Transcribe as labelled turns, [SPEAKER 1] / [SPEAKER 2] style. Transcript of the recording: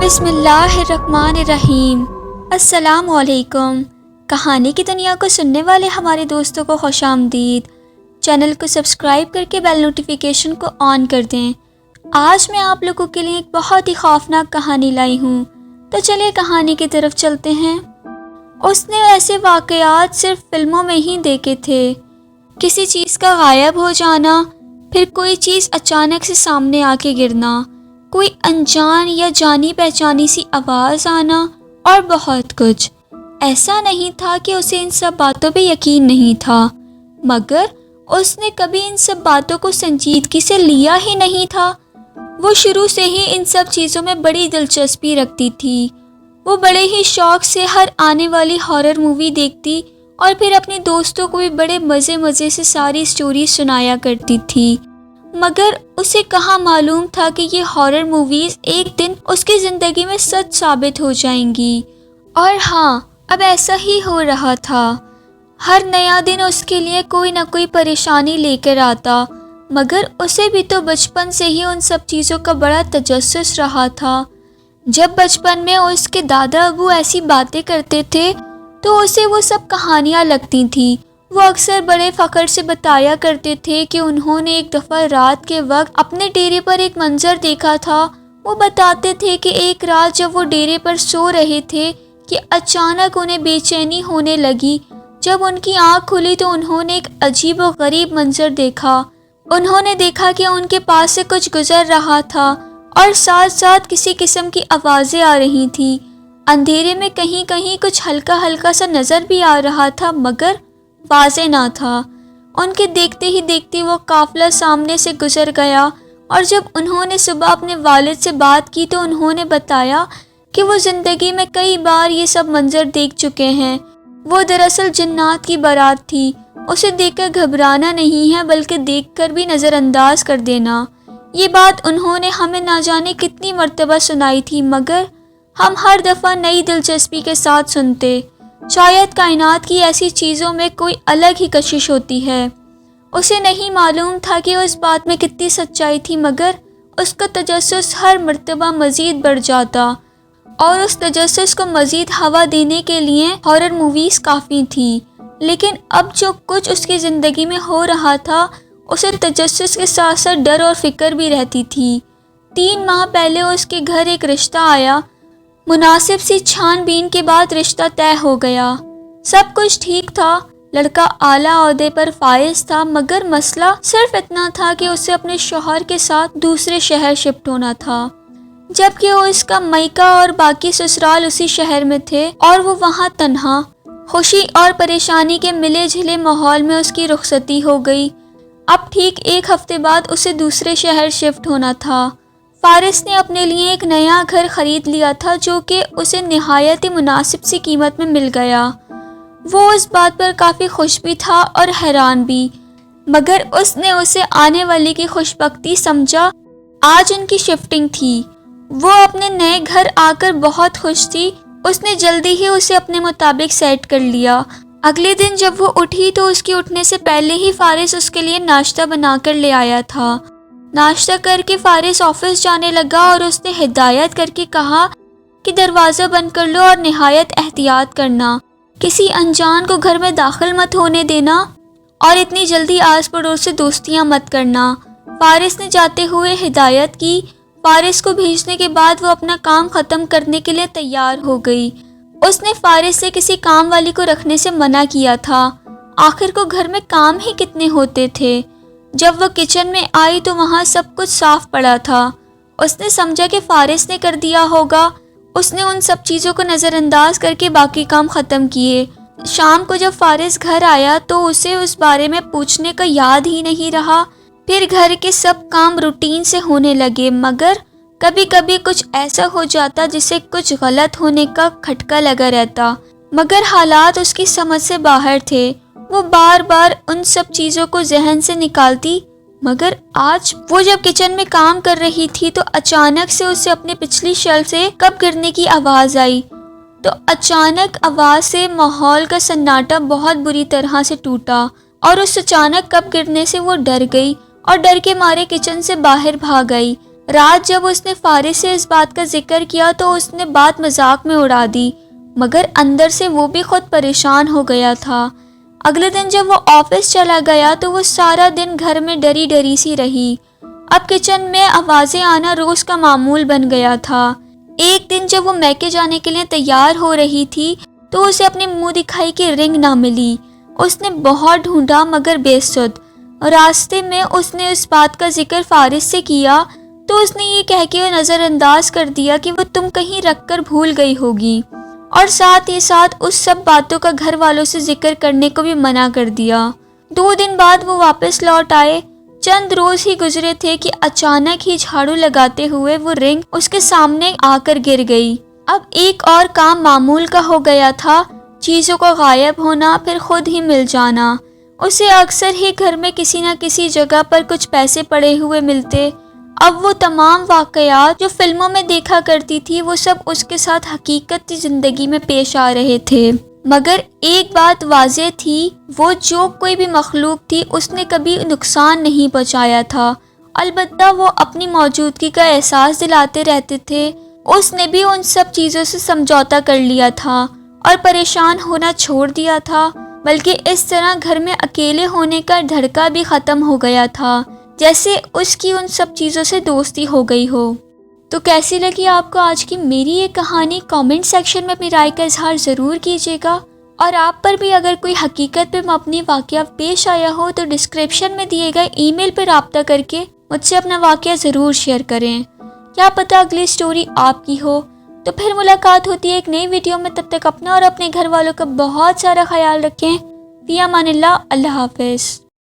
[SPEAKER 1] بسم اللہ الرحمن الرحیم۔ السلام علیکم۔ کہانی کی دنیا کو سننے والے ہمارے دوستوں کو خوش آمدید۔ چینل کو سبسکرائب کر کے بیل نوٹیفیکیشن کو آن کر دیں۔ آج میں آپ لوگوں کے لیے ایک بہت ہی خوفناک کہانی لائی ہوں، تو چلیے کہانی کی طرف چلتے ہیں۔ اس نے ایسے واقعات صرف فلموں میں ہی دیکھے تھے، کسی چیز کا غائب ہو جانا، پھر کوئی چیز اچانک سے سامنے آ کے گرنا، کوئی انجان یا جانی پہچانی سی آواز آنا اور بہت کچھ۔ ایسا نہیں تھا کہ اسے ان سب باتوں پہ یقین نہیں تھا، مگر اس نے کبھی ان سب باتوں کو سنجیدگی سے لیا ہی نہیں تھا۔ وہ شروع سے ہی ان سب چیزوں میں بڑی دلچسپی رکھتی تھی۔ وہ بڑے ہی شوق سے ہر آنے والی ہارر مووی دیکھتی اور پھر اپنے دوستوں کو بھی بڑے مزے سے ساری سٹوری سنایا کرتی تھی، مگر اسے کہاں معلوم تھا کہ یہ ہارر موویز ایک دن اس کی زندگی میں سچ ثابت ہو جائیں گی۔ اور ہاں، اب ایسا ہی ہو رہا تھا۔ ہر نیا دن اس کے لیے کوئی نہ کوئی پریشانی لے کر آتا، مگر اسے بھی تو بچپن سے ہی ان سب چیزوں کا بڑا تجسس رہا تھا۔ جب بچپن میں اس کے دادا ابو ایسی باتیں کرتے تھے تو اسے وہ سب کہانیاں لگتی تھیں۔ وہ اکثر بڑے فخر سے بتایا کرتے تھے کہ انہوں نے ایک دفعہ رات کے وقت اپنے ڈیرے پر ایک منظر دیکھا تھا۔ وہ بتاتے تھے کہ ایک رات جب وہ ڈیرے پر سو رہے تھے کہ اچانک انہیں بے چینی ہونے لگی۔ جب ان کی آنکھ کھلی تو انہوں نے ایک عجیب و غریب منظر دیکھا۔ انہوں نے دیکھا کہ ان کے پاس سے کچھ گزر رہا تھا اور ساتھ ساتھ کسی قسم کی آوازیں آ رہی تھیں۔ اندھیرے میں کہیں کہیں کچھ ہلکا سا نظر بھی آ رہا تھا، مگر واضح نہ تھا۔ ان کے دیکھتے ہی دیکھتے وہ قافلہ سامنے سے گزر گیا، اور جب انہوں نے صبح اپنے والد سے بات کی تو انہوں نے بتایا کہ وہ زندگی میں کئی بار یہ سب منظر دیکھ چکے ہیں۔ وہ دراصل جنات کی بارات تھی۔ اسے دیکھ کر گھبرانا نہیں ہے، بلکہ دیکھ کر بھی نظر انداز کر دینا۔ یہ بات انہوں نے ہمیں نہ جانے کتنی مرتبہ سنائی تھی، مگر ہم ہر دفعہ نئی دلچسپی کے ساتھ سنتے۔ شاید کائنات کی ایسی چیزوں میں کوئی الگ ہی کشش ہوتی ہے۔ اسے نہیں معلوم تھا کہ اس بات میں کتنی سچائی تھی، مگر اس کا تجسس ہر مرتبہ مزید بڑھ جاتا، اور اس تجسس کو مزید ہوا دینے کے لیے ہارر موویز کافی تھی۔ لیکن اب جو کچھ اس کی زندگی میں ہو رہا تھا، اسے تجسس کے ساتھ ساتھ ڈر اور فکر بھی رہتی تھی۔ 3 ماہ پہلے اس کے گھر ایک رشتہ آیا۔ مناسب سی چھان بین کے بعد رشتہ طے ہو گیا۔ سب کچھ ٹھیک تھا، لڑکا اعلیٰ عہدے پر فائز تھا، مگر مسئلہ صرف اتنا تھا کہ اسے اپنے شوہر کے ساتھ دوسرے شہر شفٹ ہونا تھا، جبکہ وہ اس کا میکہ اور باقی سسرال اسی شہر میں تھے، اور وہ وہاں تنہا۔ خوشی اور پریشانی کے ملے جھلے ماحول میں اس کی رخصتی ہو گئی۔ اب ٹھیک 1 ہفتے بعد اسے دوسرے شہر شفٹ ہونا تھا۔ فارس نے اپنے لیے ایک نیا گھر خرید لیا تھا، جو کہ اسے نہایت ہی مناسب سی قیمت میں مل گیا۔ وہ اس بات پر کافی خوش بھی تھا اور حیران بھی، مگر اس نے اسے آنے والی کی خوشبختی سمجھا۔ آج ان کی شفٹنگ تھی۔ وہ اپنے نئے گھر آ کر بہت خوش تھی۔ اس نے جلدی ہی اسے اپنے مطابق سیٹ کر لیا۔ اگلے دن جب وہ اٹھی تو اس کے اٹھنے سے پہلے ہی فارس اس کے لیے ناشتہ بنا کر لے آیا تھا۔ ناشتہ کر کے فارس آفس جانے لگا، اور اس نے ہدایت کر کے کہا کہ دروازہ بند کر لو اور نہایت احتیاط کرنا، کسی انجان کو گھر میں داخل مت ہونے دینا، اور اتنی جلدی آس پڑوس سے دوستیاں مت کرنا۔ فارس نے جاتے ہوئے ہدایت کی۔ فارس کو بھیجنے کے بعد وہ اپنا کام ختم کرنے کے لیے تیار ہو گئی۔ اس نے فارس سے کسی کام والی کو رکھنے سے منع کیا تھا، آخر کو گھر میں کام ہی کتنے ہوتے تھے۔ جب وہ کچن میں آئی تو وہاں سب کچھ صاف پڑا تھا۔ اس نے سمجھا کہ فارس نے کر دیا ہوگا۔ اس نے ان سب چیزوں کو نظر انداز کر کے باقی کام ختم کیے۔ شام کو جب فارس گھر آیا تو اسے اس بارے میں پوچھنے کا یاد ہی نہیں رہا۔ پھر گھر کے سب کام روٹین سے ہونے لگے، مگر کبھی کبھی کچھ ایسا ہو جاتا جسے کچھ غلط ہونے کا کھٹکا لگا رہتا، مگر حالات اس کی سمجھ سے باہر تھے۔ وہ بار بار ان سب چیزوں کو ذہن سے نکالتی، مگر آج وہ جب کچن میں کام کر رہی تھی تو اچانک سے اسے اپنے پچھلی شیلف سے کپ گرنے کی آواز آئی۔ تو اچانک آواز سے ماحول کا سناٹا بہت بری طرح سے ٹوٹا، اور اس اچانک کپ گرنے سے وہ ڈر گئی اور ڈر کے مارے کچن سے باہر بھاگ گئی۔ رات جب اس نے فارس سے اس بات کا ذکر کیا تو اس نے بات مذاق میں اڑا دی، مگر اندر سے وہ بھی خود پریشان ہو گیا تھا۔ اگلے دن جب وہ آفس چلا گیا تو وہ سارا دن گھر میں ڈری ڈری سی رہی۔ اب کچن میں آوازیں آنا روز کا معمول بن گیا تھا۔ ایک دن جب وہ میکے جانے کے لیے تیار ہو رہی تھی تو اسے اپنی منہ دکھائی کی رنگ نہ ملی۔ اس نے بہت ڈھونڈا مگر بے سود۔ راستے میں اس نے اس بات کا ذکر فارس سے کیا تو اس نے یہ کہہ کے نظر انداز کر دیا کہ وہ تم کہیں رکھ کر بھول گئی ہوگی، اور ساتھ ہی ساتھ اس سب باتوں کا گھر والوں سے ذکر کرنے کو بھی منع کر دیا۔ 2 دن بعد وہ واپس لوٹ آئے۔ چند روز ہی گزرے تھے کہ اچانک ہی جھاڑو لگاتے ہوئے وہ رنگ اس کے سامنے آ کر گر گئی۔ اب ایک اور کام معمول کا ہو گیا تھا، چیزوں کا غائب ہونا پھر خود ہی مل جانا۔ اسے اکثر ہی گھر میں کسی نہ کسی جگہ پر کچھ پیسے پڑے ہوئے ملتے۔ اب وہ تمام واقعات جو فلموں میں دیکھا کرتی تھی وہ سب اس کے ساتھ حقیقتی زندگی میں پیش آ رہے تھے۔ مگر ایک بات واضح تھی، وہ جو کوئی بھی مخلوق تھی اس نے کبھی نقصان نہیں پہنچایا تھا، البتہ وہ اپنی موجودگی کا احساس دلاتے رہتے تھے۔ اس نے بھی ان سب چیزوں سے سمجھوتا کر لیا تھا اور پریشان ہونا چھوڑ دیا تھا، بلکہ اس طرح گھر میں اکیلے ہونے کا دھڑکا بھی ختم ہو گیا تھا، جیسے اس کی ان سب چیزوں سے دوستی ہو گئی ہو۔ تو کیسی لگی آپ کو آج کی میری یہ کہانی؟ کامنٹ سیکشن میں اپنی رائے کا اظہار ضرور کیجیے گا، اور آپ پر بھی اگر کوئی حقیقت پہ مبنی واقعہ پیش آیا ہو تو ڈسکرپشن میں دیے گئے ای میل پر رابطہ کر کے مجھ سے اپنا واقعہ ضرور شیئر کریں۔ کیا پتہ اگلی سٹوری آپ کی ہو۔ تو پھر ملاقات ہوتی ہے ایک نئی ویڈیو میں، تب تک اپنا اور اپنے گھر والوں کا بہت سارا خیال رکھیں۔ فی امان اللہ، اللہ حافظ۔